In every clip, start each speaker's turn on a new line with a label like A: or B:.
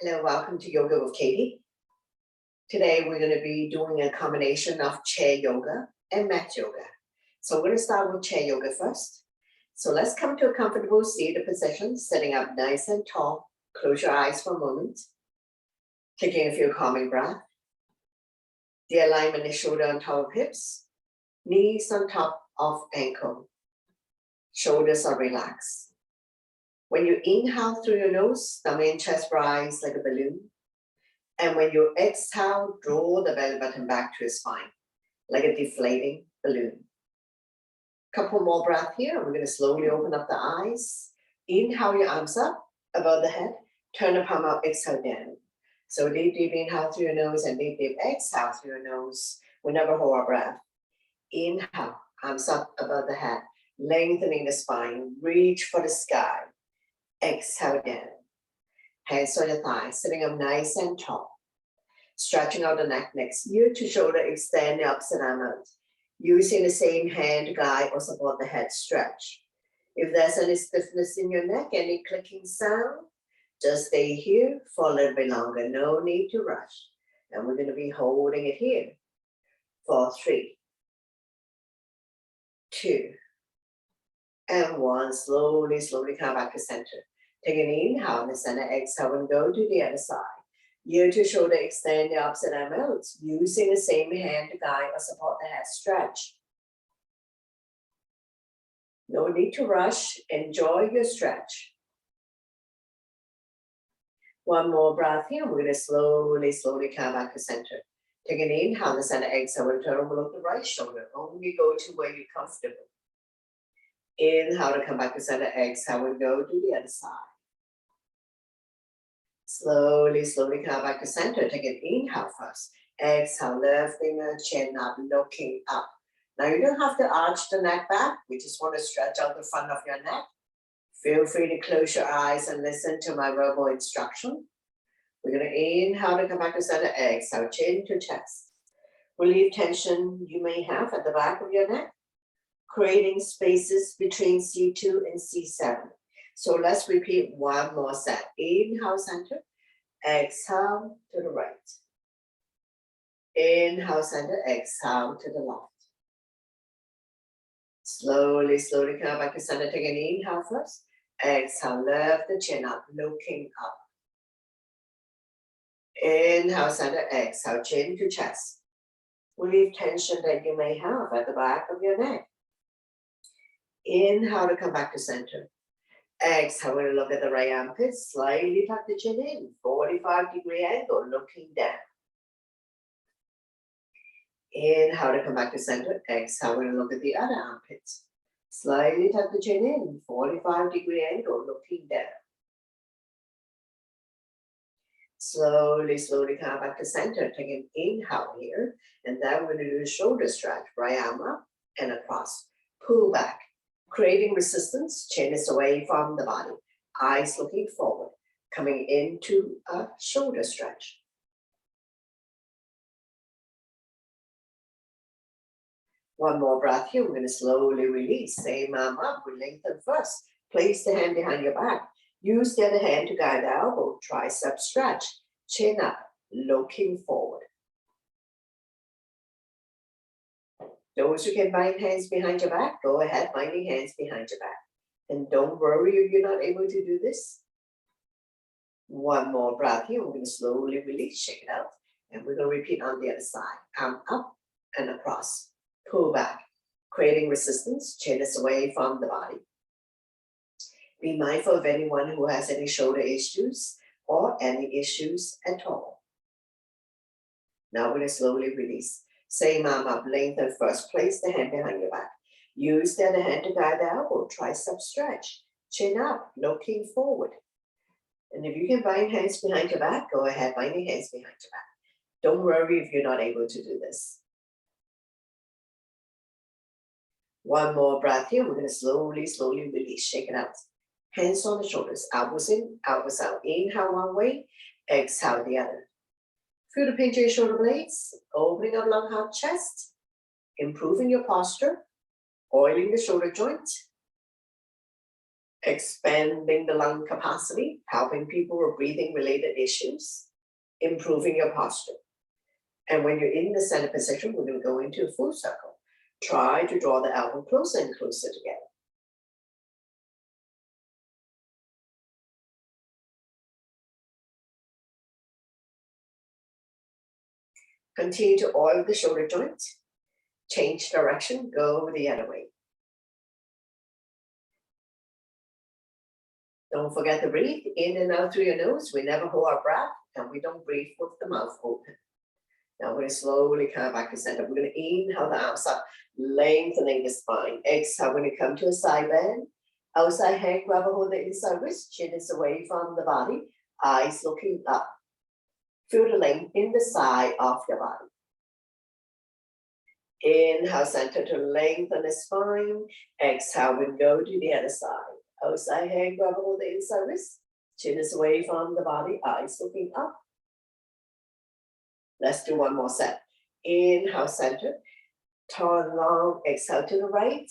A: Hello, welcome to Yoga with Katie. Today we're going to be doing a combination of chair yoga and mat yoga. So we're going to start with chair yoga first. So let's come to a comfortable seated position, sitting up nice and tall. Close your eyes for a moment. Taking a few calming breaths. The alignment is shoulder on top of hips, knees on top of ankle. Shoulders are relaxed. When you inhale through your nose, stomach and chest rise like a balloon. And when you exhale, draw the belly button back to your spine, like a deflating balloon. Couple more breaths here. We're going to slowly open up the eyes. Inhale your arms up above the head. Turn the palm out, exhale down. So deep inhale through your nose and deep exhale through your nose. We never hold our breath. Inhale, arms up above the head, lengthening the spine. Reach for the sky. Exhale down. Hands on your thighs, sitting up nice and tall. Stretching out the neck next ear to shoulder, extend the opposite arm out. Using the same hand to guide or support the head stretch. If there's any stiffness in your neck, any clicking sound, just stay here for a little bit longer. No need to rush. And we're going to be holding it here for 3, 2, and 1. Slowly come back to center. Take an inhale in the center, exhale and go to the other side. Ear to shoulder, extend the opposite arm out. Using the same hand to guide or support the head stretch. No need to rush. Enjoy your stretch. One more breath here. We're going to slowly come back to center. Take an inhale in the center, exhale and turn over the right shoulder. Only go to where you're comfortable. Inhale to come back to center, exhale and go to the other side. Slowly come back to center. Take an inhale first. Exhale, lifting the chin up, looking up. Now you don't have to arch the neck back. We just want to stretch out the front of your neck. Feel free to close your eyes and listen to my verbal instruction. We're going to inhale to come back to center, exhale, chin to chest. Relieve tension you may have at the back of your neck, creating spaces between C2 and C7. So let's repeat one more set. Inhale, center. Exhale to the right. Inhale, center. Exhale to the left. Slowly come back to center. Take an inhale first. Exhale, lift the chin up, looking up. Inhale, center. Exhale, chin to chest. Relieve tension that you may have at the back of your neck. Inhale to come back to center. Exhale, we're going to look at the right armpit. Slightly tuck the chin in. 45-degree angle, looking down. Inhale to come back to center. Exhale, we're going to look at the other armpit. Slightly tuck the chin in. 45-degree angle, looking down. Slowly come back to center. Take an inhale here. And then we're going to do a shoulder stretch. Right arm up and across. Pull back. Creating resistance, chin is away from the body, eyes looking forward, coming into a shoulder stretch. One more breath here. We're going to slowly release. Same arm up. We lengthen first. Place the hand behind your back. Use the other hand to guide the elbow. Tricep stretch. Chin up, looking forward. Those who can bind hands behind your back, go ahead, binding hands behind your back. And don't worry if you're not able to do this. One more breath here. We're going to slowly release, shake it out. And we're going to repeat on the other side. Arm up and across. Pull back, creating resistance. Chin is away from the body. Be mindful of anyone who has any shoulder issues or any issues at all. Now we're going to slowly release. Same arm up, lengthen first. Place the hand behind your back. Use the other hand to guide the elbow. Tricep stretch. Chin up, looking forward. And if you can bind hands behind your back, go ahead, binding hands behind your back. Don't worry if you're not able to do this. One more breath here. We're going to slowly release. Shake it out. Hands on the shoulders. Elbows in, elbows out. Inhale one way, exhale the other. Feel the pinch of your shoulder blades, opening up long hard chest, improving your posture, oiling the shoulder joint. expanding the lung capacity, helping people with breathing related issues, improving your posture. And when you're in the center position, we're going to go into a full circle. Try to draw the elbow closer and closer together. Continue to oil the shoulder joints. Change direction, go the other way. Don't forget to breathe in and out through your nose. We never hold our breath, and we don't breathe with the mouth open. Now we're going to slowly come back to center. We're going to inhale the arms up, lengthening the spine. Exhale, when you come to a side bend. Outside hand, grab a hold the inside wrist, chin is away from the body, eyes looking up. Feel the length in the side of your body. Inhale, center to lengthen the spine. Exhale, we go to the other side. Outside hand, grab a hold the inside wrist, chin is away from the body, eyes looking up. Let's do one more set. Inhale, center, turn long, exhale to the right.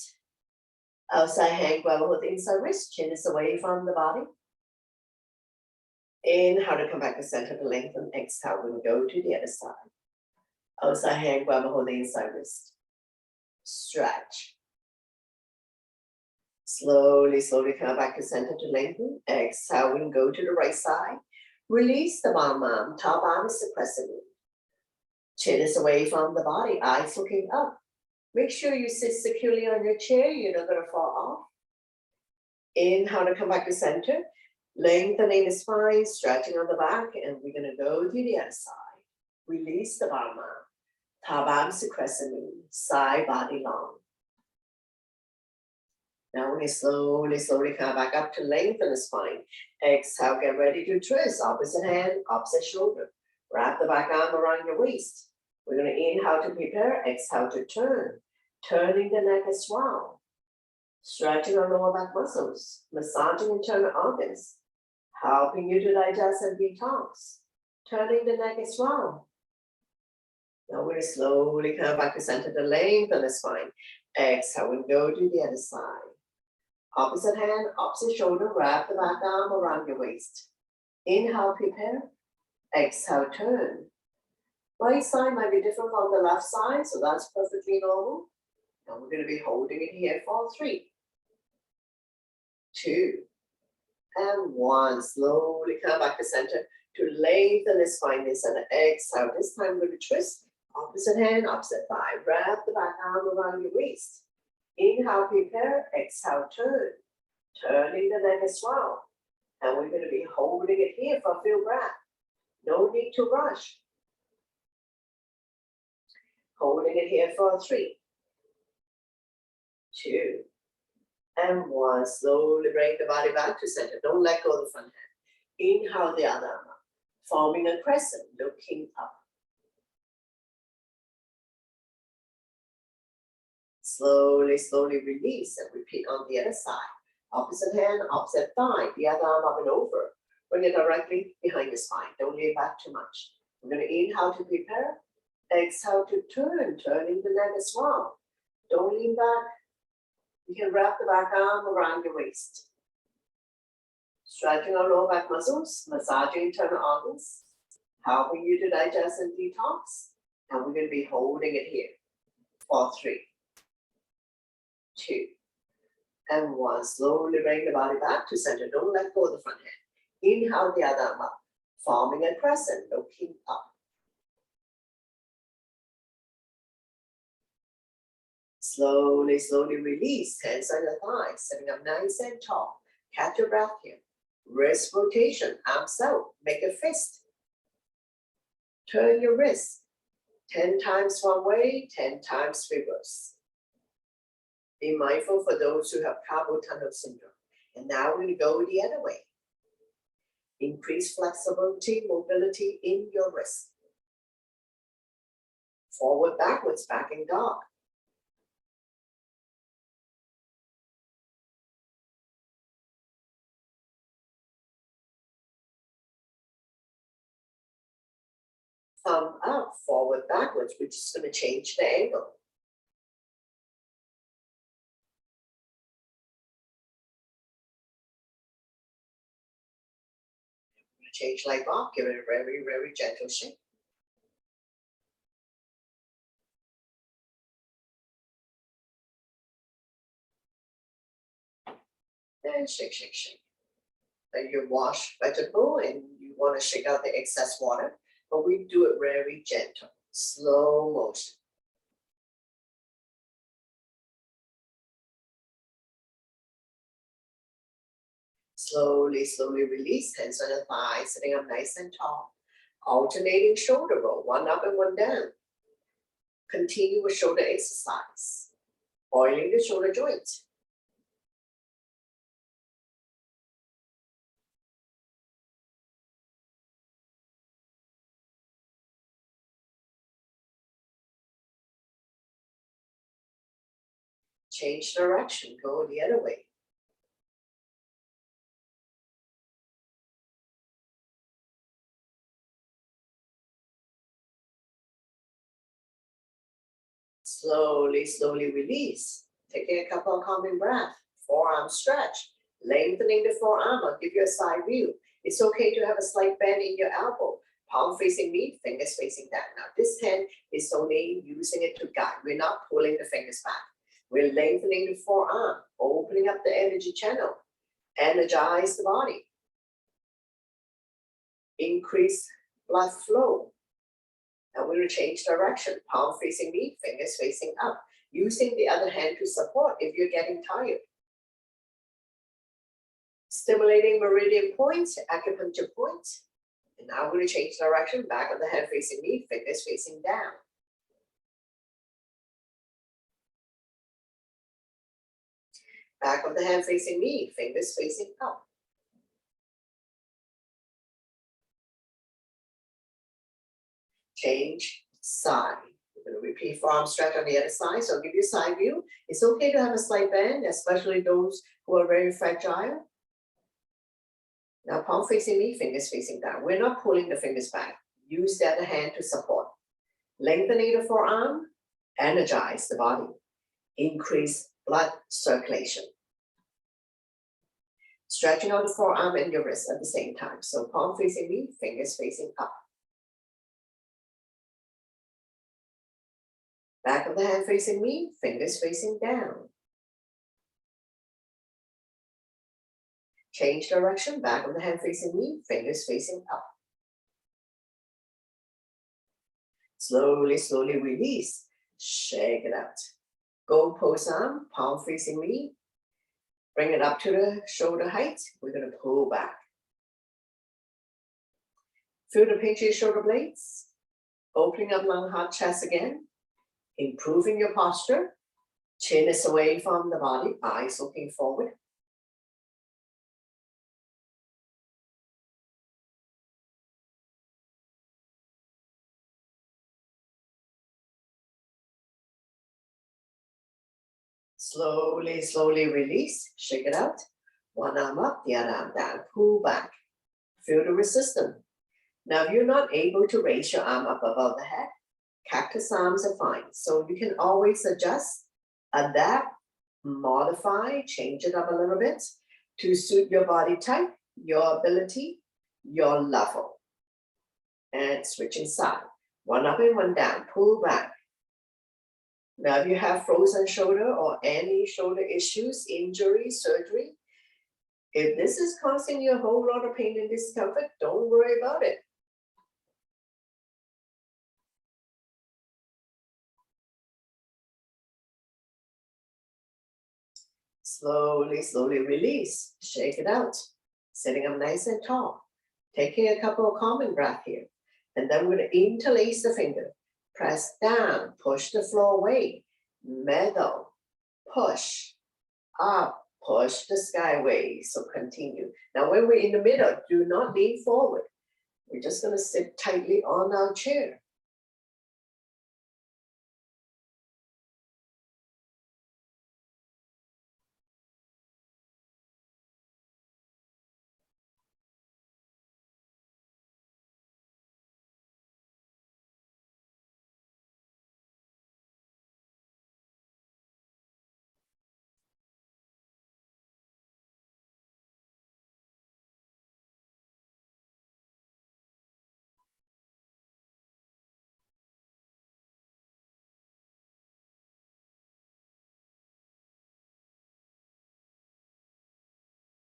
A: Outside hand, grab hold the inside wrist, chin is away from the body. Inhale to come back to center to lengthen, exhale, we go to the other side. Outside hand, grab hold the inside wrist. Stretch. Slowly, slowly come back to center to lengthen. Exhale, we can go to the right side. Release the bottom arm, top arm is the crescent moon. Chin is away from the body, eyes looking up. Make sure you sit securely on your chair, you're not going to fall off. Inhale to come back to center. Lengthening the spine, stretching on the back, and we're going to go to the other side. Release the bottom arm. Top arm is the crescent moon, side body long. Now we're going to slowly, slowly come back up to lengthen the spine. Exhale, get ready to twist. Opposite hand, opposite shoulder. Wrap the back arm around your waist. We're going to inhale to prepare, exhale to turn. Turning the neck as well. Stretching our lower back muscles. Massaging internal organs. Helping you to digest and detox. Turning the neck as well. Now we're going to slowly come back to center to lengthen the spine. Exhale, we go to the other side. Opposite hand, opposite shoulder, wrap the back arm around your waist. Inhale, prepare. Exhale, turn. Right side might be different from the left side, so that's perfectly normal. And we're going to be holding it here for 3, 2, and 1. Slowly come back to center to lengthen the spine in center. Exhale. This time we're going to twist. Opposite hand, opposite thigh. Wrap the back arm around your waist. Inhale, prepare. Exhale, turn. Turning the neck as well. And we're going to be holding it here for a few breaths. No need to rush. Holding it here for 3, 2, and 1. Slowly bring the body back to center. Don't let go of the front hand. Inhale the other arm up, forming a crescent, looking up. Slowly, slowly release and repeat on the other side. Opposite hand, opposite thigh, the other arm up and over. Bring it directly behind your spine. Don't lean back too much. We're going to inhale to prepare. Exhale to turn, turning the neck as well. Don't lean back. You can wrap the back arm around your waist. Stretching our lower back muscles, massaging internal organs, helping you to digest and detox. And we're going to be holding it here for 3, 2, and 1. Slowly bring the body back to center. Don't let go of the front hand. Inhale the other arm up, forming a crescent, looking up. Slowly, slowly release, hands on your thighs, sitting up nice and tall. Catch your breath here. Wrist rotation, arms out, make a fist. Turn your wrist 10 times one way, 10 times reverse. Be mindful for those who have carpal tunnel syndrome. And now we go the other way. Increase flexibility, mobility in your wrist. Forward, backwards, backing dog. Thumb up, forward, backwards. We're just going to change the angle. Change like Bob, give it a very, very gentle shake. And shake, shake, shake. Then you wash vegetable and you want to shake out the excess water, but we do it very gentle, slow motion. Slowly, slowly release, hands on the thighs, sitting up nice and tall. Alternating shoulder roll, one up and one down. Continue with shoulder exercise. Oiling the shoulder joint. Change direction, go the other way. Slowly, slowly release. Taking a couple of calming breaths. Forearm stretch. Lengthening the forearm. I'll give you a side view. It's okay to have a slight bend in your elbow. Palm facing me, fingers facing down. Now this hand is only using it to guide. We're not pulling the fingers back. We're lengthening the forearm, opening up the energy channel. Energize the body. Increase blood flow. Now we're going to change direction. Palm facing me, fingers facing up. Using the other hand to support if you're getting tired. Stimulating meridian points, acupuncture points. And now we're going to change direction. Back of the hand facing me, fingers facing down. Back of the hand facing me, fingers facing up. Change side. We're going to repeat forearm stretch on the other side. So I'll give you a side view. It's okay to have a slight bend, especially those who are very fragile. Now palm facing me, fingers facing down. We're not pulling the fingers back. Use the other hand to support. Lengthening the forearm, energize the body. Increase blood circulation. Stretching out the forearm and your wrist at the same time. So palm facing me, fingers facing up. Back of the hand facing me, fingers facing down. Change direction, back of the hand facing me, fingers facing up. Slowly, slowly release. Shake it out. Gold pose arm, palm facing me. Bring it up to the shoulder height. We're going to pull back. Feel the pinch of your shoulder blades. Opening up lung, heart, chest again. Improving your posture. Chin is away from the body, eyes looking forward. Slowly, slowly release. Shake it out. One arm up, the other arm down. Pull back. Feel the resistance. Now, if you're not able to raise your arm up above the head, cactus arms are fine. So you can always adjust, adapt, modify, change it up a little bit to suit your body type, your ability, your level. And switching side. One up and one down. Pull back. Now, if you have frozen shoulder or any shoulder issues, injury, surgery, if this is causing you a whole lot of pain and discomfort, don't worry about it. Slowly, slowly release. Shake it out. Sitting up nice and tall. Taking a couple of calming breaths here. And then we're going to interlace the finger. Press down, push the floor away. Middle, push, up, push the skyway. So continue. Now when we're in the middle, do not lean forward. We're just going to sit tightly on our chair.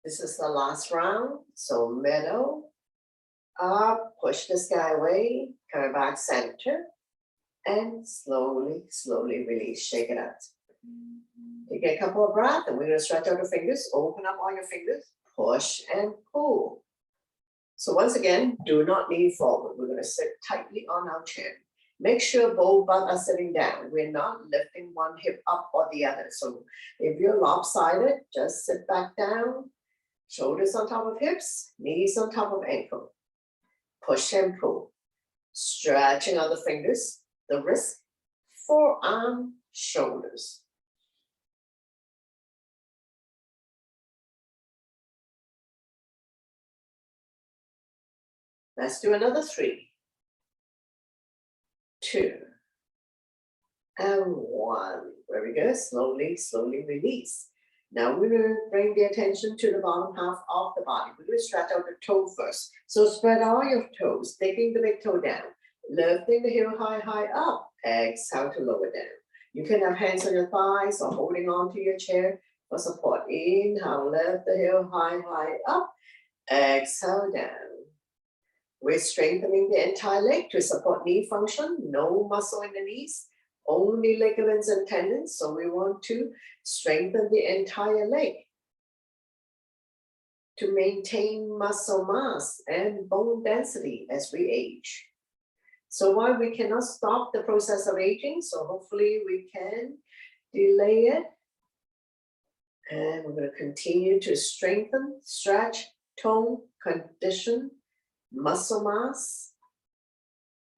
A: This is the last round. So middle, up, push the sky away, come back center, and slowly, slowly release, shake it out. Take a couple of breaths, and we're gonna stretch out the fingers, open up all your fingers, push and pull. So once again, do not lean forward. We're gonna sit tightly on our chin. Make sure both butts are sitting down. We're not lifting one hip up or the other. So if you're lopsided, just sit back down, shoulders on top of hips, knees on top of ankle. Push and pull. Stretching out the fingers, the wrist, forearm, shoulders. Let's do another 3, 2, and 1. Very good. Slowly, slowly release. Now we're going to bring the attention to the bottom half of the body. We're going to stretch out the toe first. So spread all your toes, taking the big toe down, lifting the heel high, high up. Exhale to lower down. You can have hands on your thighs or holding on to your chair for support. Inhale, lift the heel high, high up. Exhale down. We're strengthening the entire leg to support knee function. No muscle in the knees, only ligaments and tendons. So we want to strengthen the entire leg to maintain muscle mass and bone density as we age. So while we cannot stop the process of aging, so hopefully we can delay it. And we're going to continue to strengthen, stretch, tone, condition, muscle mass,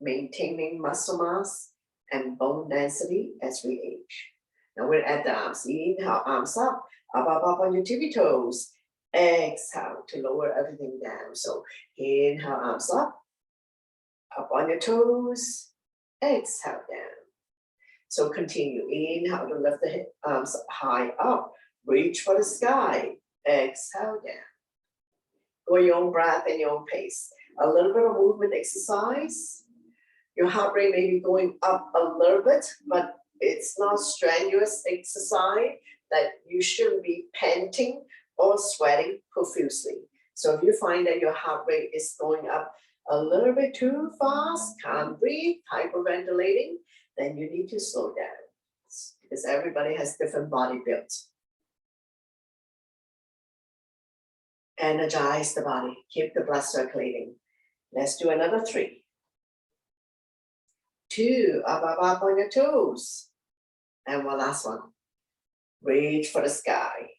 A: maintaining muscle mass and bone density as we age. Now we're at the arms. Inhale, arms up, up on your tippy toes. Exhale to lower everything down. So inhale, arms up on your toes. Exhale down. So continue. Inhale to lift the arms high up. Reach for the sky. Exhale down. Go your own breath and your own pace. A little bit of movement exercise. Your heart rate may be going up a little bit, but it's not strenuous exercise that you shouldn't be panting or sweating profusely. So if you find that your heart rate is going up a little bit too fast, can't breathe, hyperventilating, then you need to slow down because everybody has different body builds. Energize the body, keep the blood circulating. Let's do another 3, 2, up on your toes. And one last one. Reach for the sky.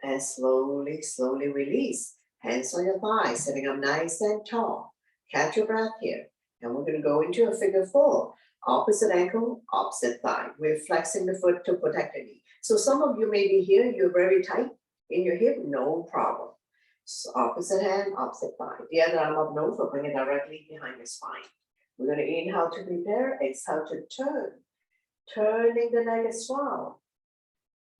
A: And slowly, slowly release. Hands on your thighs, sitting up nice and tall. Catch your breath here. And we're going to go into a figure 4. Opposite ankle, opposite thigh. We're flexing the foot to protect the knee. So some of you may be here, you're very tight in your hip, no problem. So opposite hand, opposite thigh. The other arm up north, or bring it directly behind your spine. We're going to inhale to prepare, exhale to turn. Turning the neck as well.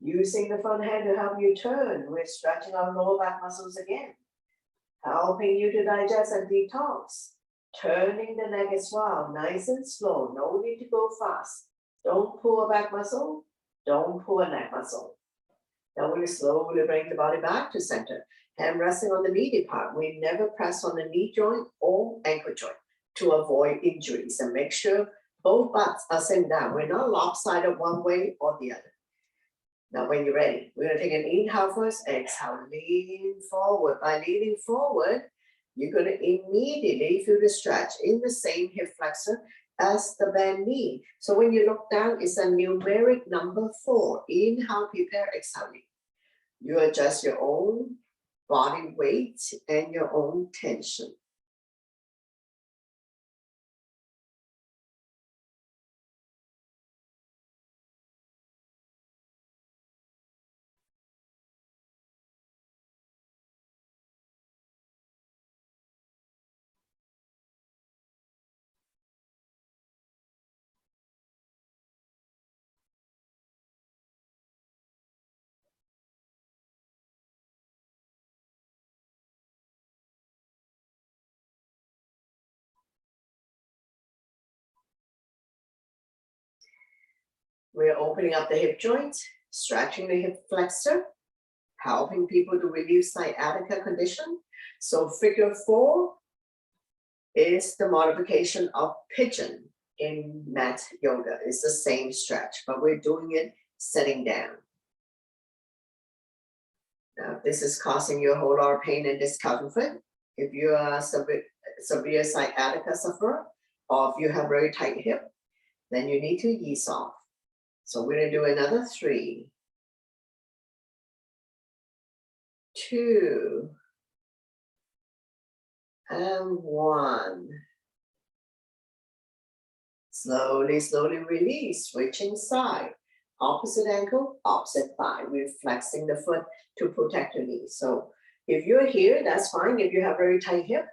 A: Using the front hand to help you turn. We're stretching our lower back muscles again. Helping you to digest and detox. Turning the neck as well, nice and slow. No need to go fast. Don't pull a back muscle. Don't pull a neck muscle. Now we slowly bring the body back to center. Hand resting on the medial part. We never press on the knee joint or ankle joint to avoid injuries, and make sure both butts are sitting down. We're not lopsided one way or the other. Now when you're ready, we're going to take an inhale first, exhale, lean forward. By leaning forward, you're going to immediately feel the stretch in the same hip flexor as the bent knee. So when you look down, it's a numeric number 4. Inhale, prepare, exhale. You adjust your own body weight and your own tension. We're opening up the hip joint, stretching the hip flexor, helping people to relieve sciatica condition. So figure 4 is the modification of pigeon in mat yoga. It's the same stretch, but we're doing it sitting down. Now, this is causing you a whole lot of pain and discomfort. If you are severe sciatica sufferer, or if you have very tight hip, then you need to ease off. So we're going to do another 3, 2, and 1. Slowly, slowly release, switching side. Opposite ankle, opposite thigh. We're flexing the foot to protect your knee. So if you're here, that's fine. If you have very tight hip,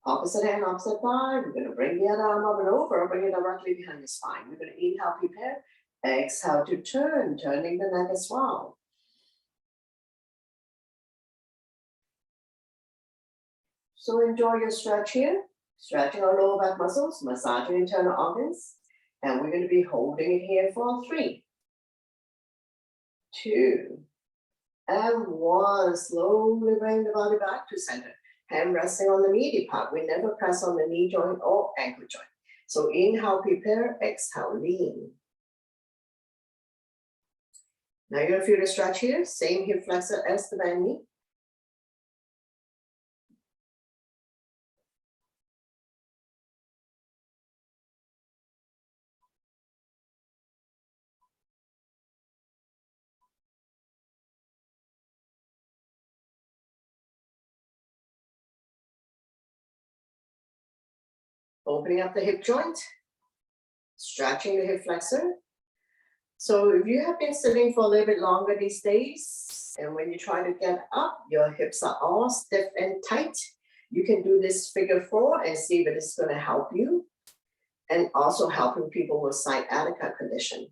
A: opposite hand, opposite thigh. We're going to bring the other arm up and over, bring it directly behind your spine. We're going to inhale, prepare. Exhale to turn, turning the neck as well. So enjoy your stretch here. Stretching our lower back muscles, massaging internal organs. And we're going to be holding it here for 3, 2, and 1. Slowly bring the body back to center. Hand resting on the medial part. We never press on the knee joint or ankle joint. So inhale, prepare, exhale, lean. Now you're going to feel the stretch here. Same hip flexor as the bend knee. Opening up the hip joint, stretching the hip flexor. So if you have been sitting for a little bit longer these days, and when you try to get up, your hips are all stiff and tight, you can do this figure 4 and see if it's going to help you, and also helping people with sciatica condition.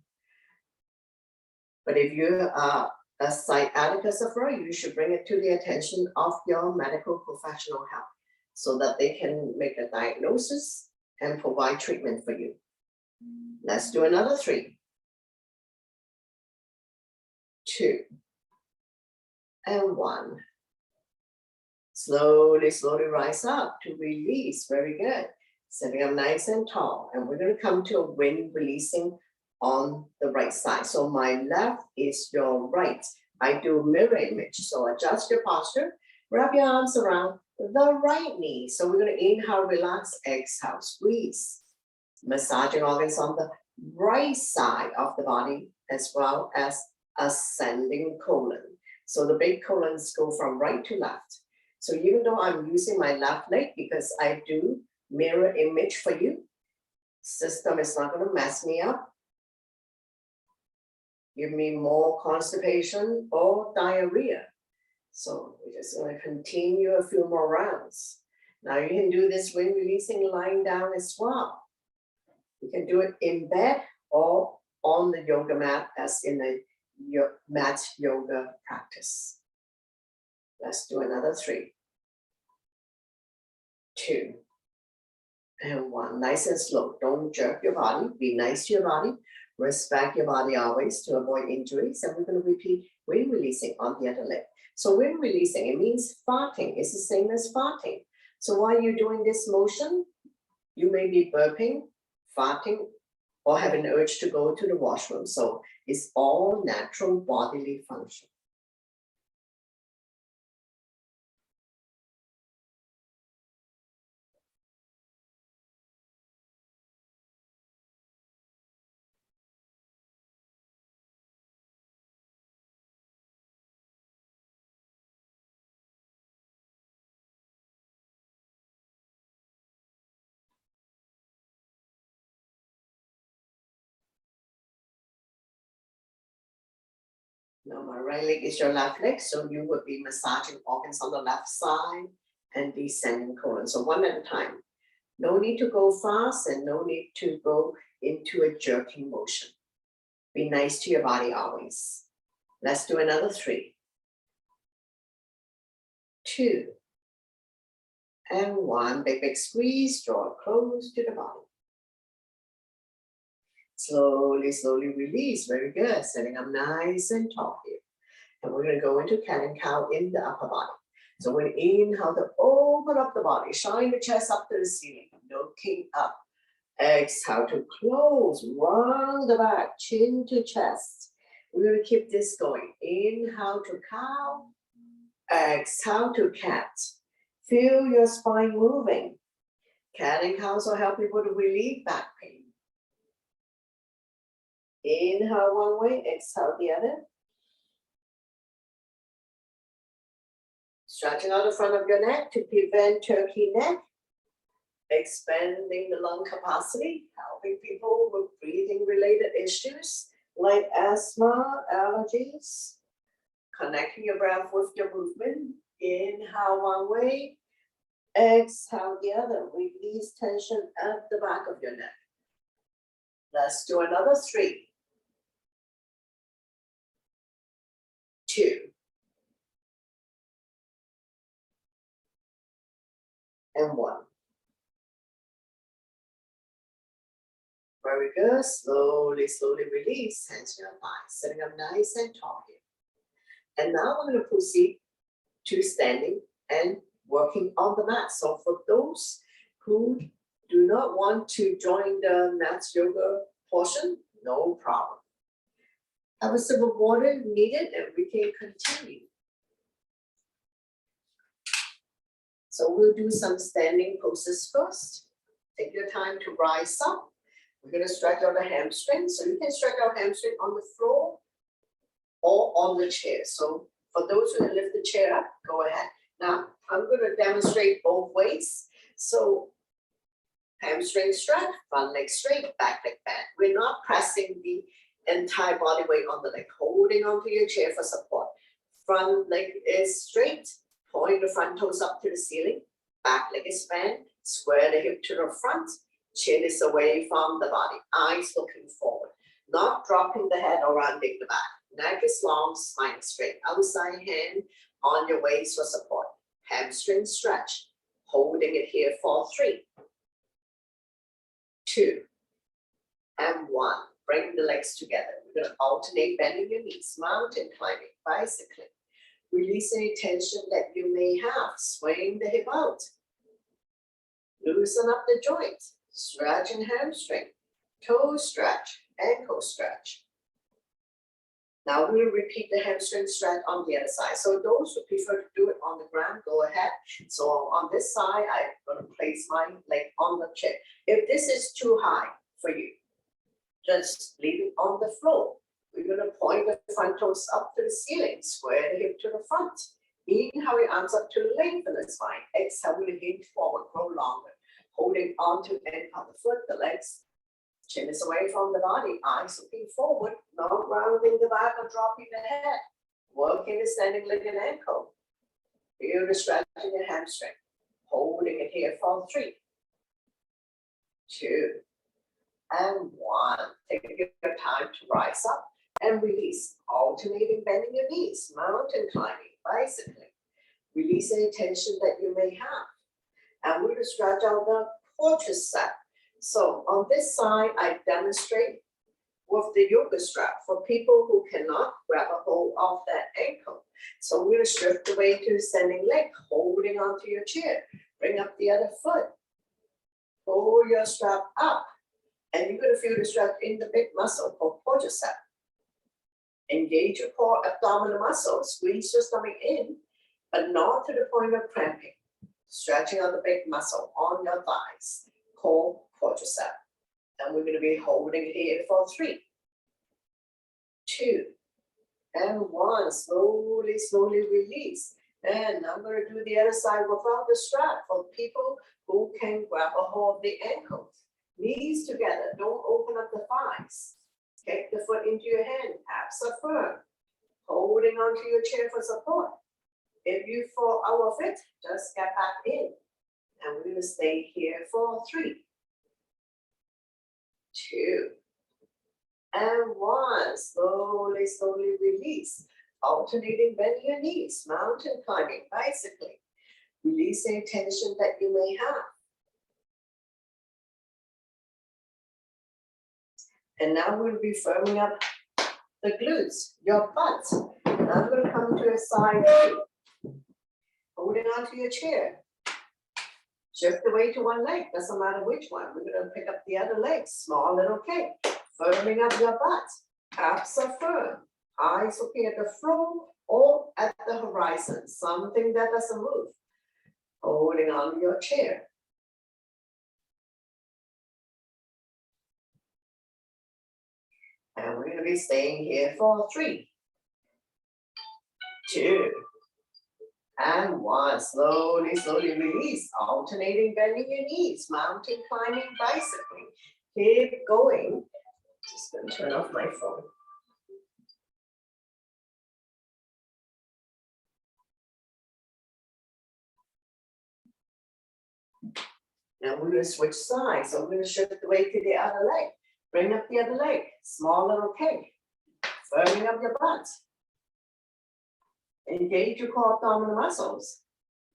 A: But if you are a sciatica sufferer, you should bring it to the attention of your medical professional help so that they can make a diagnosis and provide treatment for you. Let's do another 3, 2, and 1. Slowly, slowly rise up to release. Very good. Sitting up nice and tall. And we're going to come to a wind releasing on the right side. So my left is your right. I do mirror image. So adjust your posture. Wrap your arms around the right knee. So we're going to inhale, relax, exhale, squeeze. Massaging organs on the right side of the body, as well as ascending colon. So the big colons go from right to left. So even though I'm using my left leg because I do mirror image for you, system is not going to mess me up, give me more constipation or diarrhea. So we're just going to continue a few more rounds. Now you can do this when releasing lying down as well. You can do it in bed or on the yoga mat as in the mat yoga practice. Let's do another 3, 2, and 1. Nice and slow. Don't jerk your body. Be nice to your body. Respect your body always to avoid injuries. And we're going to repeat wind releasing on the other leg. So wind releasing, it means farting. It's the same as farting. So while you're doing this motion, you may be burping, farting, or have an urge to go to the washroom. So it's all natural bodily function. Now my right leg is your left leg, so you would be massaging organs on the left side and descending colon. So one at a time. No need to go fast and no need to go into a jerking motion. Be nice to your body always. Let's do another 3, 2, and 1. Big, big squeeze, draw close to the body. Slowly, slowly release. Very good. Sitting up nice and tall here. And we're gonna go into cat and cow in the upper body. So we're gonna inhale to open up the body, shine the chest up to the ceiling, looking up. Exhale to close, round the back, chin to chest. We're gonna keep this going. Inhale to cow, exhale to cat. Feel your spine moving. Cat and cows will help you to relieve back pain. Inhale one way, exhale the other. Stretching out the front of your neck to prevent turkey neck. Expanding the lung capacity, helping people with breathing related issues like asthma, allergies. Connecting your breath with your movement. Inhale one way, exhale the other. Release tension at the back of your neck. Let's do another 3, 2, and 1. Very good. Slowly, slowly release. Hands to your thighs, sitting up nice and tall here. And now we're going to proceed to standing and working on the mat. So for those who do not want to join the mat yoga portion, no problem. Have a sip of water needed and we can continue. So we'll do some standing poses first. Take your time to rise up. We're going to stretch out the hamstring. So you can stretch out hamstring on the floor or on the chair. So for those who can lift the chair up, go ahead. Now, I'm going to demonstrate both ways. So hamstring stretch, front leg straight, back leg bend. We're not pressing the entire body weight on the leg, holding onto your chair for support. Front leg is straight, point the front toes up to the ceiling. Back leg is bent, square the hip to the front. Chin is away from the body, eyes looking forward, not dropping the head or rounding the back. Neck is long, spine straight. Outside hand on your waist for support. Hamstring stretch, holding it here for 3, 2, and 1. Bring the legs together. We're going to alternate bending your knees, mountain climbing, bicycling. Release any tension that you may have. Swing the hip out. Loosen up the joints. Stretch and hamstring, toe stretch, ankle stretch. Now we'll repeat the hamstring stretch on the other side. So those who prefer to do it on the ground, go ahead. So on this side, I'm going to place my leg on the chair. If this is too high for you, just leave it on the floor. We're going to point the front toes up to the ceiling, square the hip to the front. Inhale your arms up to lengthen the spine. Exhale, we'll hinge forward, grow longer. Holding on to the end of the foot, the legs, chin is away from the body, eyes looking forward, not rounding the back or dropping the head. Working the standing leg and ankle. Feel the stretch in your hamstring. Holding it here for 3, 2, and 1. Take your time to rise up and release. Alternating bending your knees, mountain climbing, bicycling. Release any tension that you may have. And we're going to stretch out the quadricep. So on this side, I demonstrate with the yoga strap for people who cannot grab a hold of that ankle. So we're going to strip the weight to the standing leg, holding onto your chair. Bring up the other foot. Pull your strap up. And you're going to feel the stretch in the big muscle called quadricep. Engage your core abdominal muscle. Squeeze your stomach in, but not to the point of cramping. Stretching out the big muscle on your thighs, called quadricep. And we're going to be holding it here for 3, 2, and 1. Slowly, slowly release. And I'm going to do the other side without the strap for people who can grab a hold of the ankles. Knees together, don't open up the thighs. Take the foot into your hand, abs are firm. Holding onto your chair for support. If you fall out of it, just get back in. And we're going to stay here for 3, 2, and 1. Slowly, slowly release. Alternating bending your knees, mountain climbing, bicycling. Release any tension that you may have. And now we'll be firming up the glutes, your butt. Now I'm gonna come to a side three. Holding onto your chair. Shift the weight to one leg, doesn't matter which one. We're gonna pick up the other leg, small little K. Firming up your butt. Abs are firm. Eyes looking at the floor or at the horizon. Something that doesn't move. Holding on to your chair. And we're gonna be staying here for 3, 2, and 1. Slowly, slowly release. Alternating, bending your knees. Mountain climbing, bicycling. Keep going. Just gonna turn off my phone. Now we're gonna switch sides. So we're gonna shift the weight to the other leg. Bring up the other leg. Small little K. Firming up your butt. Engage your core abdominal muscles.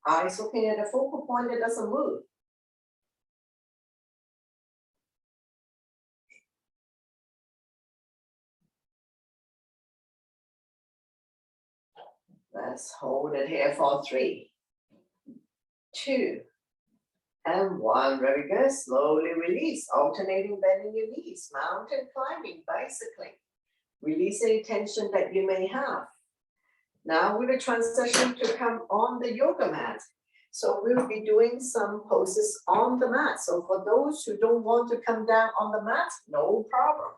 A: Eyes looking at a focal point that doesn't move. Let's hold it here for 3, 2, and 1. Very good. Slowly release. Alternating, bending your knees. Mountain climbing, bicycling. Release any tension that you may have. Now we're going to transition to come on the yoga mat. So we'll be doing some poses on the mat. So for those who don't want to come down on the mat, no problem.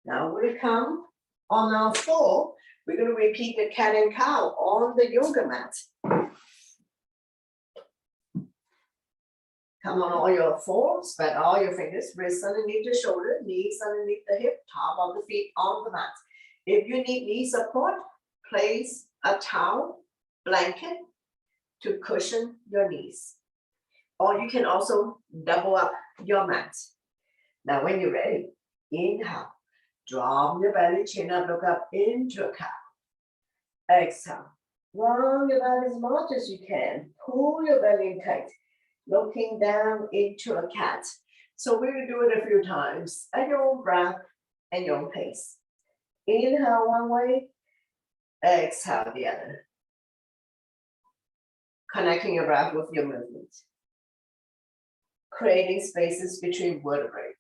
A: Now we're going to come on our floor. We're going to repeat the cat and cow on the yoga mat. Come on all your fours, spread all your fingers, wrists underneath the shoulder, knees underneath the hip, top of the feet on the mat. If you need knee support, place a towel, blanket to cushion your knees. Or you can also double up your mat. Now when you're ready, inhale, drop your belly, chin up, look up into a cow. Exhale, round your belly as much as you can, pull your belly in tight. Looking down into a cat. So we're going to do it a few times at your own breath and your own pace. Inhale one way, exhale the other. Connecting your breath with your movement. Creating spaces between vertebrae.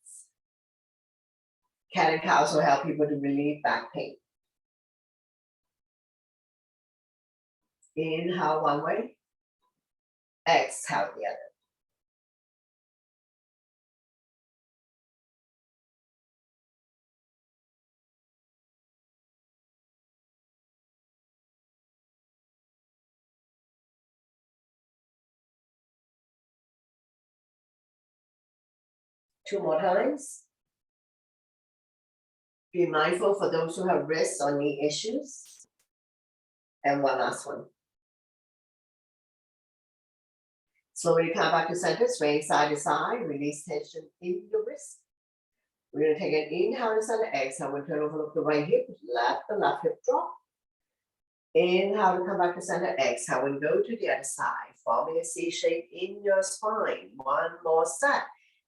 A: Cat and cows will help people to relieve back pain. Inhale one way, exhale the other. 2 more times. Be mindful for those who have wrist or knee issues. And one last one. Slowly come back to center, swaying side to side, release tension in your wrist. We're going to take an inhale to center, exhale, we'll turn over, look the right hip, let the left hip drop. Inhale to come back to center, exhale, and go to the other side, forming a C shape in your spine. One more set.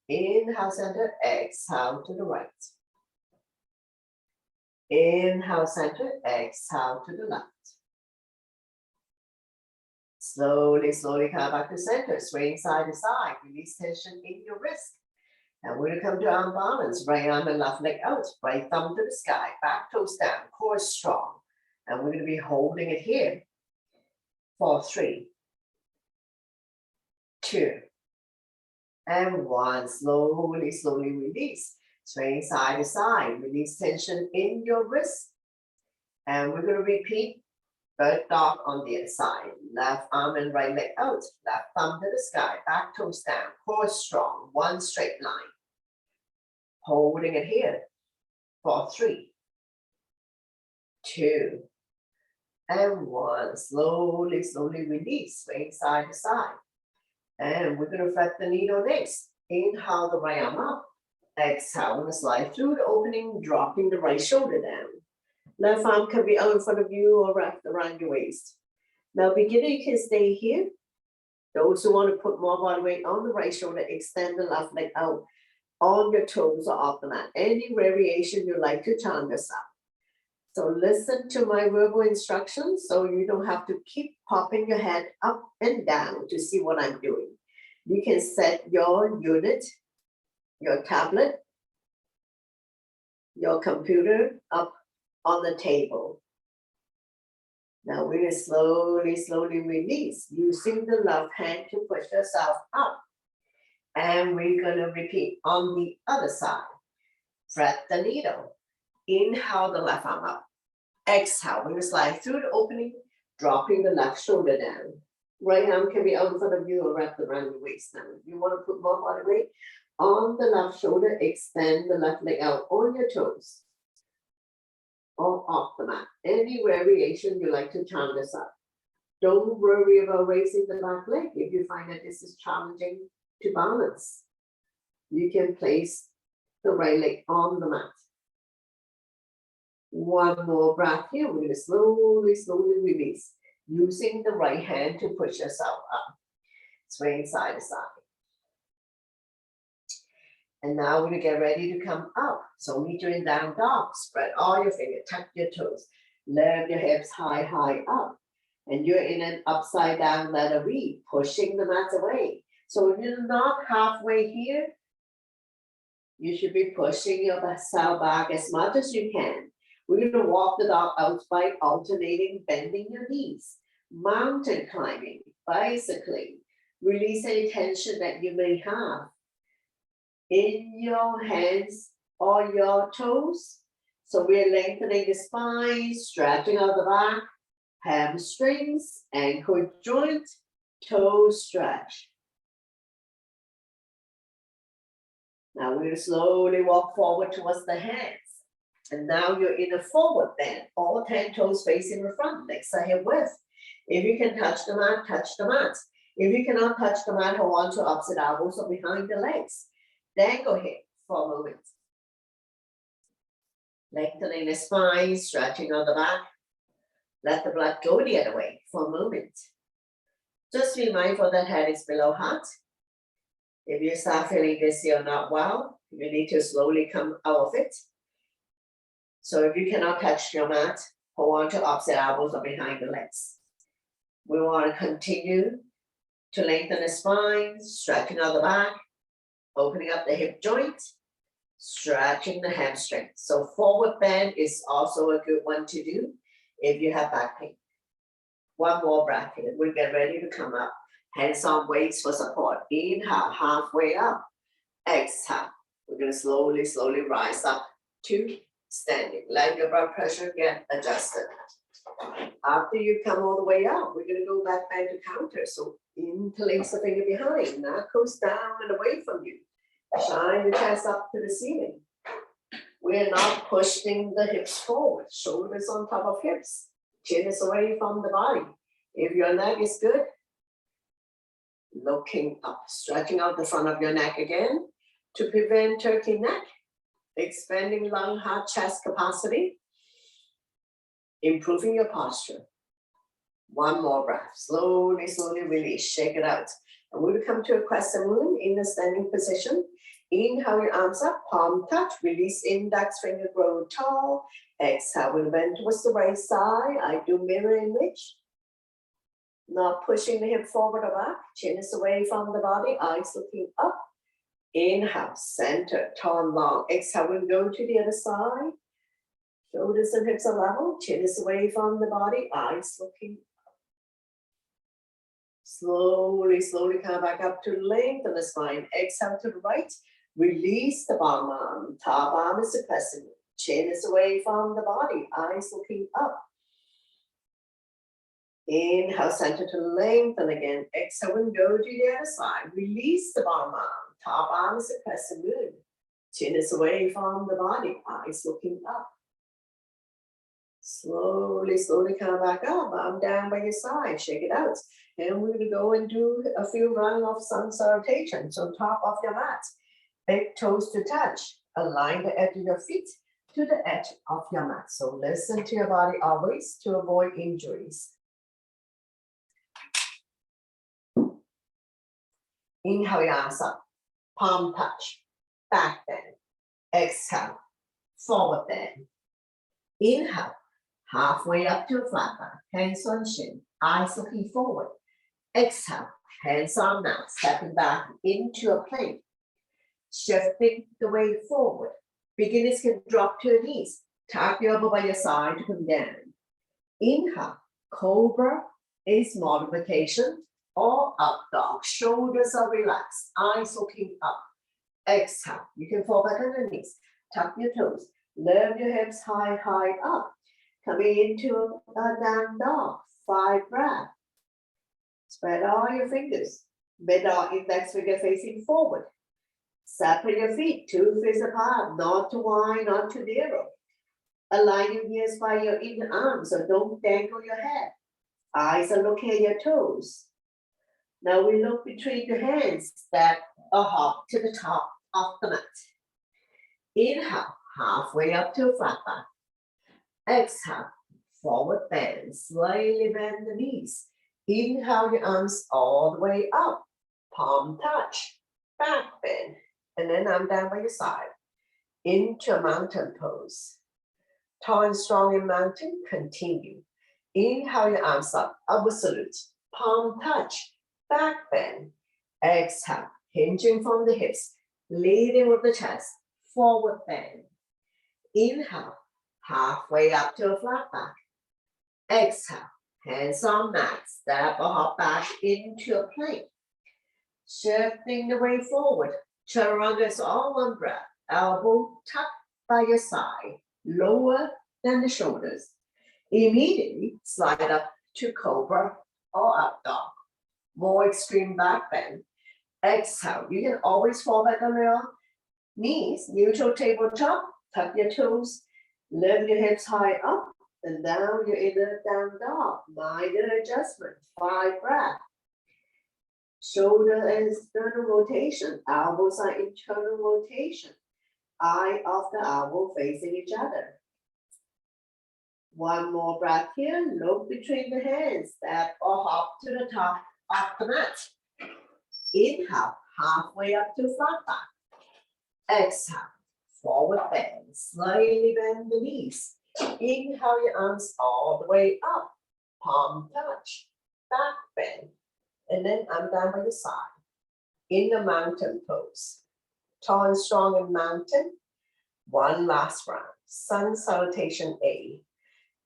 A: Inhale, center, exhale to the right. Inhale, center, exhale to the left. Slowly, slowly come back to center, swaying side to side, release tension in your wrist. And we're going to come to arm balance, right arm and left leg out, right thumb to the sky, back toes down, core strong. And we're going to be holding it here for 3, 2, and 1. Slowly, slowly release. Swaying side to side, release tension in your wrist. And we're going to repeat bird dog on the other side. Left arm and right leg out, left thumb to the sky, back toes down, core strong, one straight line. Holding it here for 3, 2, and 1. Slowly, slowly release, swing side to side. And we're going to flex the needle next. Inhale the right arm up. Exhale, I'm going to slide through the opening, dropping the right shoulder down. Left arm can be out in front of you or wrapped around your waist. Now beginner, you can stay here Those who want to put more body weight on the right shoulder, extend the left leg out on your toes or off the mat. Any variation you like to Chandasana. So listen to my verbal instructions so you don't have to keep popping your head up and down to see what I'm doing. You can set your unit, your tablet, your computer up on the table. Now we're going to slowly release using the left hand to push yourself up. And we're going to repeat on the other side. Thread the needle. Inhale the left arm up. Exhale, we're going to slide through the opening, dropping the left shoulder down. Right arm can be out in front of you or wrapped around your waist. Now, if you want to put more body weight on the left shoulder, extend the left leg out on your toes or off the mat. Any variation you like to Chandasana. Don't worry about raising the back leg if you find that this is challenging to balance. You can place the right leg on the mat. One more breath here. We're going to slowly release. Using the right hand to push yourself up. Swing side to side. And now we're going to get ready to come up. So meet you in down dog. Spread all your fingers, tuck your toes. Lift your hips high up. And you're in an upside down letter V, pushing the mat away. So if you're not halfway here, you should be pushing yourself back as much as you can. We're going to walk the dog out by alternating, bending your knees, mountain climbing, bicycling. Release any tension that you may have in your hands or your toes. So we're lengthening the spine, stretching out the back, hamstrings, ankle joint, toe stretch. Now we're going to slowly walk forward towards the hands. And now you're in a forward bend, all 10 toes facing the front, legs are hip width. If you can touch the mat, touch the mat. If you cannot touch the mat, hold on to opposite elbows or behind the legs. Then go ahead for a moment. Lengthening the spine, stretching on the back. Let the blood go the other way for a moment. Just be mindful that head is below heart. If you start feeling dizzy or not well, you need to slowly come out of it. So if you cannot touch your mat, hold on to opposite elbows or behind the legs. We want to continue to lengthen the spine, stretching out the back, opening up the hip joint, stretching the hamstring. So forward bend is also a good one to do if you have back pain. One more breath here. We'll get ready to come up. Hands on weights for support. Inhale, halfway up. Exhale. We're going to slowly rise up to standing. Let your blood pressure get adjusted. After you come all the way up, we're going to go back to counter. So interlace the finger behind, knuckles down and away from you. Shine the chest up to the ceiling. We're not pushing the hips forward, shoulders on top of hips. Chin is away from the body. If your neck is good, looking up, stretching out the front of your neck again to prevent turkey neck. Expanding lung, heart, chest capacity. Improving your posture. One more breath. Slowly release. Shake it out. And we'll come to a crescent moon in a standing position. Inhale your arms up, palm touch. Release index finger, grow tall. Exhale, we'll bend towards the right side. I do mirror image. Not pushing the hip forward or back. Chin is away from the body. Eyes looking up. Inhale, center, tall, long. Exhale, we'll go to the other side. Shoulders and hips are level. Chin is away from the body. Eyes looking up. Slowly come back up to lengthen the spine. Exhale to the right. Release the bottom arm. Top arm is suppressing. Chin is away from the body. Eyes looking up. Inhale, center to lengthen again. Exhale and go to the other side. Release the bottom arm. Top arm is a crescent moon. Chin is away from the body. Eyes looking up. Slowly come back up. Arm down by your side. Shake it out. And we're going to go and do a few rounds of sun salutations on top of your mat. Big toes to touch. Align the edge of your feet to the edge of your mat. So listen to your body always to avoid injuries. Inhale your arms up, palm touch, back bend. Exhale, forward bend. Inhale, halfway up to a flat back, hands on shin, eyes looking forward. Exhale, hands on mat, stepping back into a plank. Shifting the weight forward. Beginners can drop to your knees. Tap your elbow by your side to come down. Inhale, cobra is multiplication or up dog. Shoulders are relaxed, eyes looking up. Exhale, you can fall back on your knees. Tuck your toes. Lift your hips high, high up. Coming into a down dog. 5 breaths. Spread all your fingers. Middle index finger facing forward. Separate your feet 2 feet apart, not too wide, not too narrow. Align your ears by your inner arm, so don't dangle your head. Eyes are looking at your toes. Now we look between your hands, step a hop to the top of the mat. Inhale, halfway up to a flat back. Exhale, forward bend, slightly bend the knees. Inhale your arms all the way up, palm touch, back bend, and then arm down by your side, into a mountain pose. Tall and strong in mountain, continue. Inhale your arms up, upward salute, palm touch, back bend. Exhale, hinging from the hips, leading with the chest, forward bend. Inhale, halfway up to a flat back. Exhale, hands on mat, step or hop back into a plank. Shifting the weight forward, chaturanga is all one breath. Elbow tucked by your side, lower than the shoulders. Immediately slide up to cobra or up dog. More extreme back bend. Exhale, you can always fall back on your knees, neutral tabletop, tuck your toes, lift your hips high up, and down you're in a down dog. Minor adjustment, 5 breaths. Shoulder and external rotation, elbows are internal rotation. Eye of the elbow facing each other. One more breath here, look between the hands, step or hop to the top of the mat. Inhale, halfway up to flat back. Exhale, forward bend, slightly bend the knees. Inhale your arms all the way up, palm touch, back bend, and then arm down by the side. In the mountain pose. Tall and strong in mountain. One last round. Sun salutation A.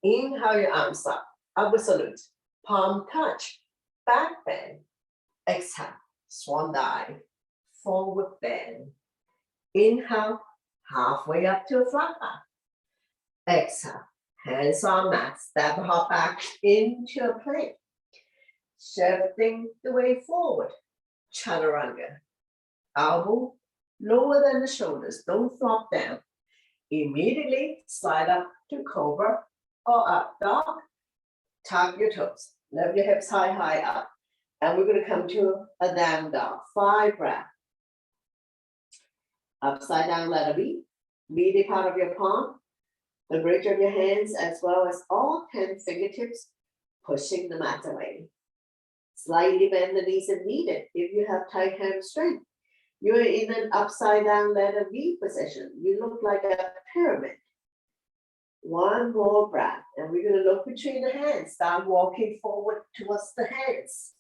A: Inhale your arms up, upward salute, palm touch, back bend. Exhale, swan dive, forward bend. Inhale, halfway up to a flat back. Exhale, hands on mat, step hop back into a plank. Shifting the weight forward, chaturanga. Elbow lower than the shoulders, don't flop down. Immediately slide up to cobra or up dog. Tuck your toes, lift your hips high, high up. And we're going to come to a down dog, 5 breaths. Upside down letter B, middle part of your palm, the bridge of your hands, as well as all 10 fingertips, pushing the mat away. Slightly bend the knees if needed. If you have tight hamstring, you're in an upside down letter V position. You look like a pyramid. One more breath, and we're going to look between the hands, start walking forward towards the hands.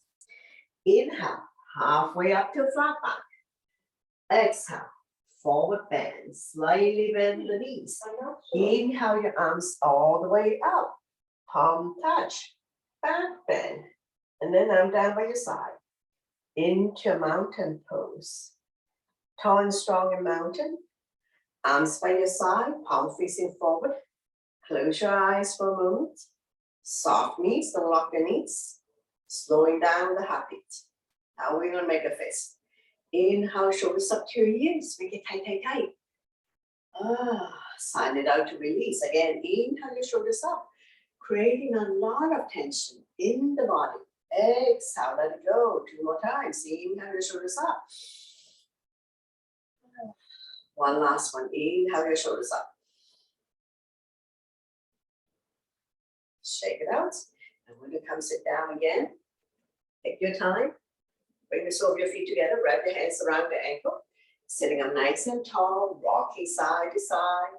A: Inhale, halfway up to flat back. Exhale, forward bend, slightly bend the knees. Inhale your arms all the way up, palm touch, back bend, and then arm down by your side. Into mountain pose. Tall and strong in mountain. Arms by your side, palm facing forward. Close your eyes for a moment. Soft knees, don't lock your knees. Slowing down the heartbeat. Now we're going to make a fist. Inhale, shoulders up to your ears. Make it tight, tight, tight. Sign it out to release. Again, inhale your shoulders up. Creating a lot of tension in the body. Exhale, let it go. 2 more times. Inhale your shoulders up. One last one. Inhale your shoulders up. Shake it out. And when you come sit down again, take your time. Bring the sole of your feet together, wrap your hands around the ankle, sitting up nice and tall, rocking side to side,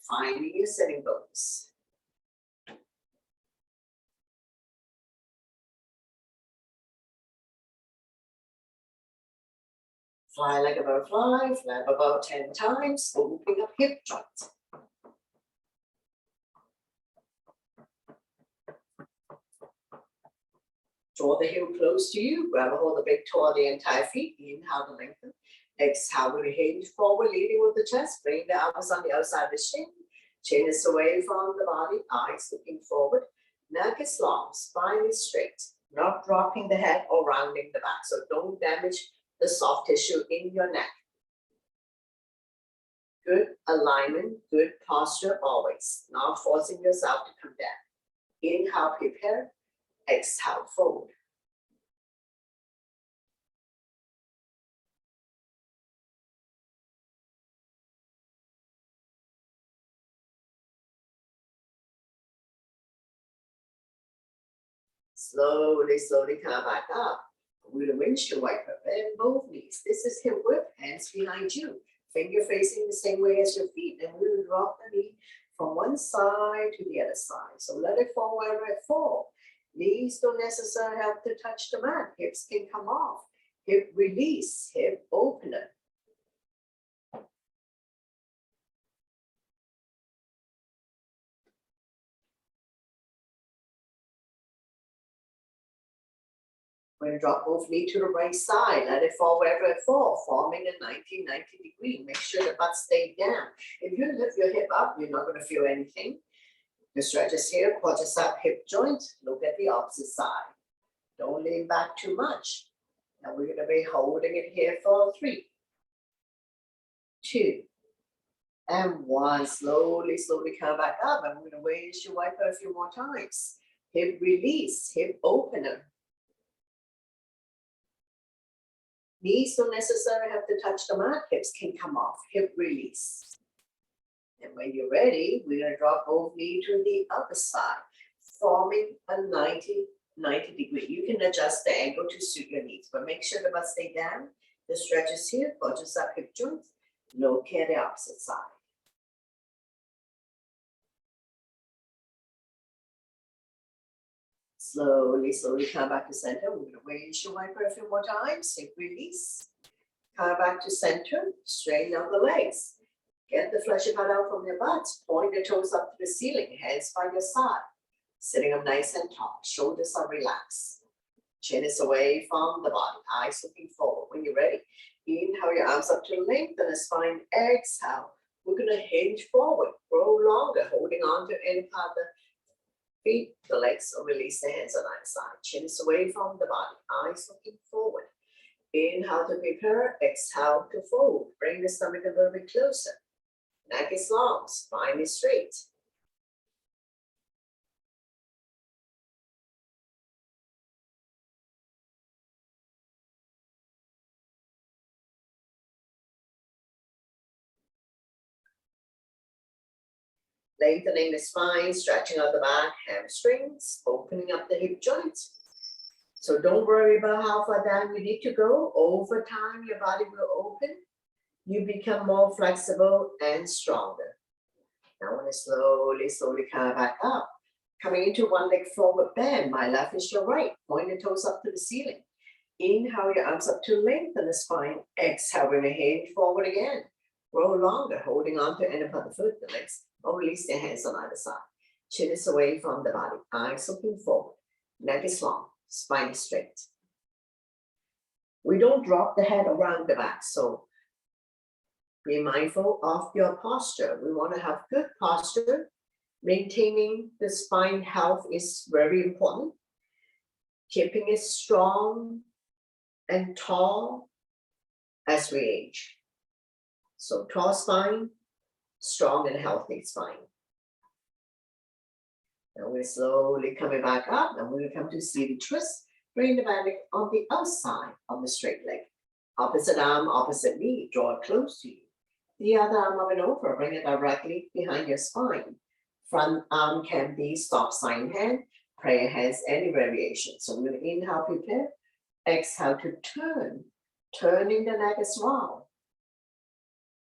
A: finding your sitting bones. Fly like a butterfly, flap about 10 times, opening up hip joints. Draw the heel close to you, grab a hold of the big toe of the entire feet, inhale to lengthen. Exhale, we hinge forward, leading with the chest, bring the elbows on the outside of the shin. Chin is away from the body, eyes looking forward. Neck is long, spine is straight, not dropping the head or rounding the back. So don't damage the soft tissue in your neck. Good alignment, good posture always, not forcing yourself to come down. Inhale, prepare. Exhale, fold. Slowly, slowly come back up. With a windshield wiper, bend both knees. This is hip width, hands behind you. Finger facing the same way as your feet. And we will drop the knee from one side to the other side. So let it fall wherever it falls. Knees don't necessarily have to touch the mat. Hips can come off. Hip release, hip opener. We're going to drop both knee to the right side. Let it fall wherever it falls, forming a 90 degree. Make sure the butt stays down. If you lift your hip up, you're not going to feel anything. The stretch is here, quadricep hip joint. Look at the opposite side. Don't lean back too much. Now we're going to be holding it here for 3, 2, and 1. Slowly, slowly come back up. I'm going to raise your wiper a few more times. Hip release, hip opener. Knees don't necessarily have to touch the mat. Hips can come off. Hip release. And when you're ready, we're going to drop both knees to the other side, forming a 90 degree. You can adjust the angle to suit your needs, but make sure the butt stay down. The stretch is here, quadricep hip joints. Look at the opposite side. Slowly, slowly come back to center. We're going to raise your wiper a few more times. Hip release. Come back to center. Straighten out the legs. Get the fleshy part out from your butt. Point the toes up to the ceiling. Hands by your side. Sitting up nice and tall. Shoulders are relaxed. Chin is away from the body. Eyes looking forward. When you're ready, inhale your arms up to lengthen the spine. Exhale. We're going to hinge forward. Grow longer. Holding on to any part of the feet, the legs, or release the hands on either side. Chin is away from the body. Eyes looking forward. Inhale to prepare. Exhale to fold. Bring the stomach a little bit closer. Neck is long. Spine is straight. Lengthening the spine, stretching out the back, hamstrings, opening up the hip joints. So don't worry about how far down you need to go. Over time, your body will open. You become more flexible and stronger. Now I want to slowly, slowly come back up. Coming into one leg forward bend. My left is your right. Point the toes up to the ceiling. Inhale your arms up to lengthen the spine. Exhale, we're going to hinge forward again. Grow longer, holding on to end of the foot, the legs, or release the hands on either side. Chin is away from the body. Eyes looking forward. Neck is long. Spine is straight. We don't drop the head around the back, so be mindful of your posture. We want to have good posture. Maintaining the spine health is very important. Keeping it strong and tall as we age. So tall spine, strong and healthy spine. Now we're slowly coming back up, and we're going to come to seated twist. Bring the back leg on the outside of the straight leg. Opposite arm, opposite knee, draw it close to you. The other arm up and over, bring it directly behind your spine. Front arm can be stop sign hand, prayer hands, any variation. So we're going to inhale, prepare. Exhale to turn, turning the neck as well.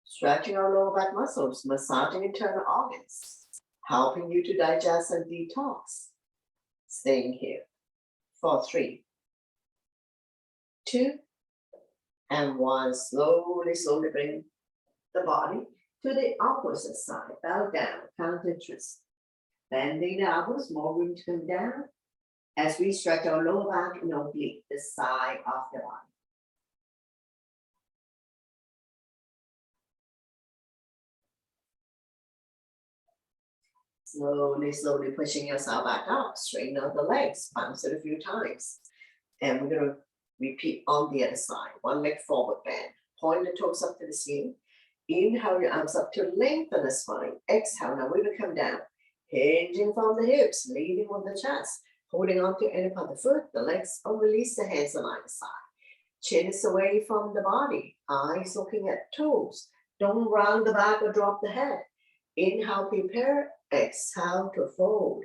A: Stretching our lower back muscles, massaging internal organs, helping you to digest and detox. Staying here for 3, 2, and 1. Slowly, slowly bring the body to the opposite side. Bow down, counter twist. Bending the elbows, more room to come down as we stretch our lower back and oblique the side of the body. Slowly, slowly pushing yourself back up. Straighten out the legs, bounce it a few times. And we're going to repeat on the other side. One leg forward bend. Point the toes up to the ceiling. Inhale your arms up to lengthen the spine. Exhale, now we're going to come down. Hinging from the hips, leading with the chest. Holding on to any part of the foot, the legs, or release the hands on either side. Chin is away from the body. Eyes looking at toes. Don't round the back or drop the head. Inhale, prepare. Exhale to fold.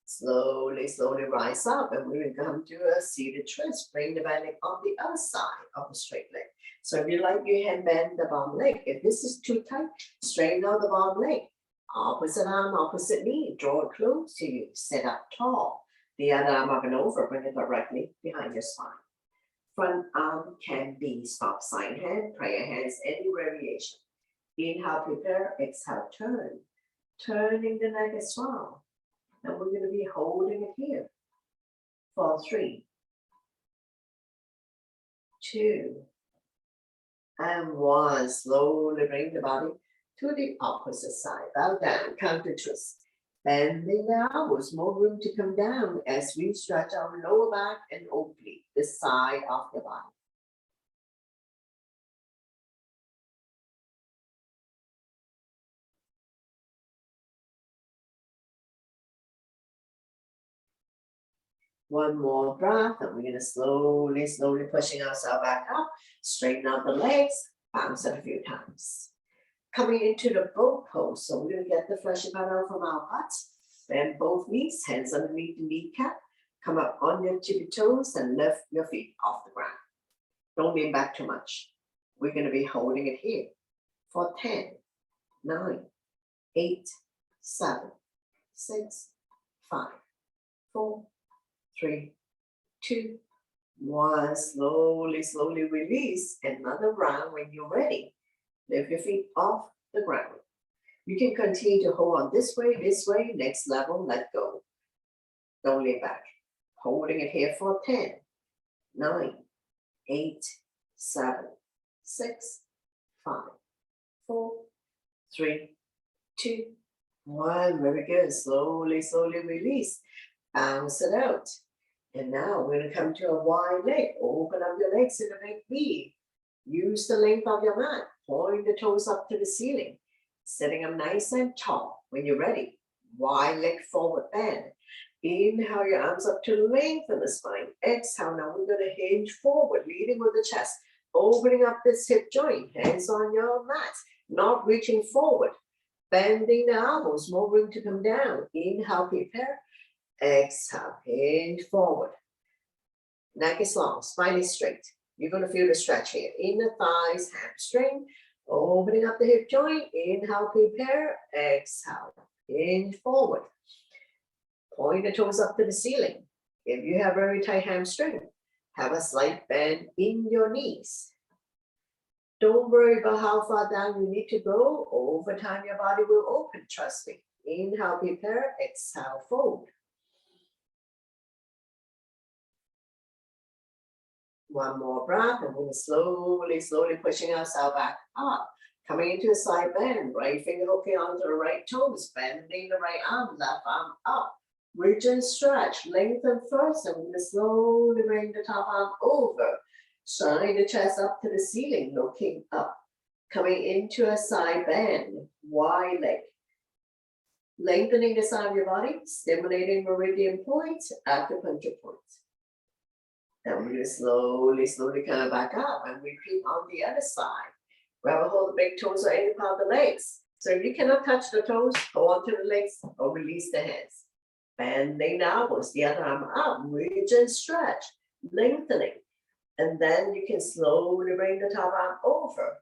A: Slowly, slowly rise up, and we're going to come to a seated twist. Bring the belly on the other side of the straight leg. So if you like, you can bend the bottom leg. If this is too tight, straighten out the bottom leg. Opposite arm, opposite knee. Draw it close to you. Sit up tall. The other arm up and over. Bring it directly behind your spine. Front arm can be stop sign hand, prayer hands, any variation. Inhale, prepare. Exhale, turn. Turning the neck as well. And we're going to be holding it here for 3, 2, and 1. Slowly bring the body to the opposite side. Bow down, counter twist. Bending the elbows, more room to come down as we stretch our lower back and oblique the side of the body. One more breath, and we're going to slowly, slowly pushing ourselves back up. Straighten out the legs, bounce it a few times. Coming into the boat pose, so we're going to get the fleshy part out from our butts. Bend both knees, hands underneath the kneecap. Come up on your tippy toes and lift your feet off the ground. Don't lean back too much. We're going to be holding it here for 10, 9, 8, 7, 6, 5, 4, 3, 2, 1. Slowly, slowly release. Another round when you're ready. Lift your feet off the ground. You can continue to hold on this way, next level, let go. Don't lean back. Holding it here for 10, 9, 8, 7, 6, 5, 4, 3, 2, 1. Very good. Slowly, slowly release. Bounce it out. And now we're going to come to a wide leg. Open up your legs in a big V. Use the length of your mat. Point the toes up to the ceiling. Sitting up nice and tall. When you're ready, wide leg forward bend. Inhale your arms up to lengthen the spine. Exhale, now we're going to hinge forward, leading with the chest. Opening up this hip joint. Hands on your mat. Not reaching forward. Bending the elbows. More room to come down. Inhale, prepare. Exhale, hinge forward. Neck is long, spine is straight. You're going to feel the stretch here. Inner thighs, hamstring. Opening up the hip joint. Inhale, prepare. Exhale, hinge forward. Point the toes up to the ceiling. If you have very tight hamstring, have a slight bend in your knees. Don't worry about how far down you need to go. Over time, your body will open, trust me. Inhale, prepare. Exhale, fold. One more breath, and we're slowly, slowly pushing ourselves back up. Coming into a side bend, right finger hooking onto the right toes, bending the right arm, left arm up. Reach and stretch, lengthen first, and we're going to slowly bring the top arm over. Shine the chest up to the ceiling, looking up. Coming into a side bend, wide leg. Lengthening the side of your body, stimulating meridian points, acupuncture points. Then we're gonna slowly come back up and repeat on the other side. Grab a hold of the big toes or any part of the legs. So if you cannot touch the toes, hold on to the legs or release the hands. Bending the elbows, the other arm up, reach and stretch, lengthening. And then you can slowly bring the top arm over.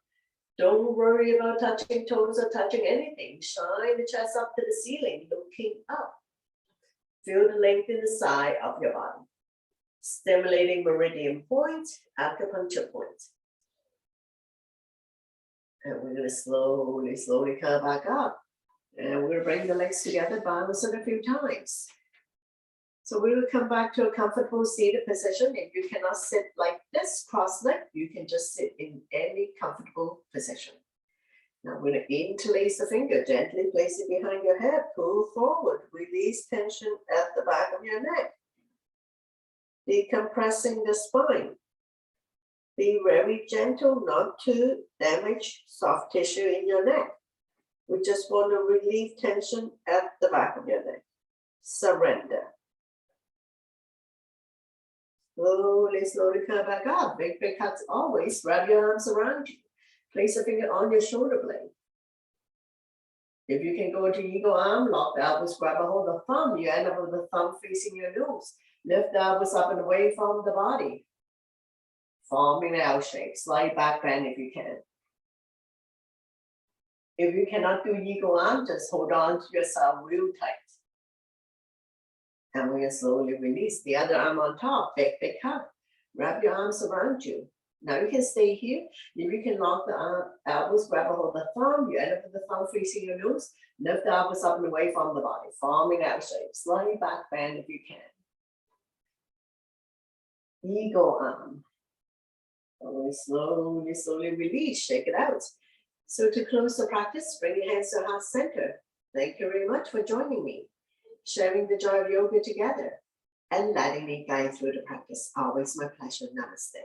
A: Don't worry about touching toes or touching anything. Shine the chest up to the ceiling, looking up. Feel the length in the side of your body. Stimulating meridian point, acupuncture point. And we're going to slowly come back up. And we're going to bring the legs together, balance it a few times. So we will come back to a comfortable seated position. If you cannot sit like this, cross-legged, you can just sit in any comfortable position. Now we're going to interlace the finger, gently place it behind your head, pull forward, release tension at the back of your neck. Decompressing the spine. Be very gentle not to damage soft tissue in your neck. We just want to relieve tension at the back of your neck. Surrender. Slowly come back up. Big hugs always. Wrap your arms around you. Place a finger on your shoulder blade. If you can go into eagle arm, lock the elbows, grab a hold of the thumb. You end up with the thumb facing your nose. Lift the elbows up and away from the body. Forming an L shape. Slight back bend if you can. If you cannot do eagle arm, just hold on to yourself real tight. And we're going to slowly release the other arm on top. Big hug. Wrap your arms around you. Now you can stay here. If you can lock the elbows, grab a hold of the thumb. You end up with the thumb facing your nose. Lift the elbows up and away from the body. Forming L shape. Slight back bend if you can. Eagle arm. And we slowly release. Shake it out. So to close the practice, bring your hands to heart center. Thank you very much for joining me. Sharing the joy of yoga together and letting me guide through the practice. Always my pleasure. Namaste.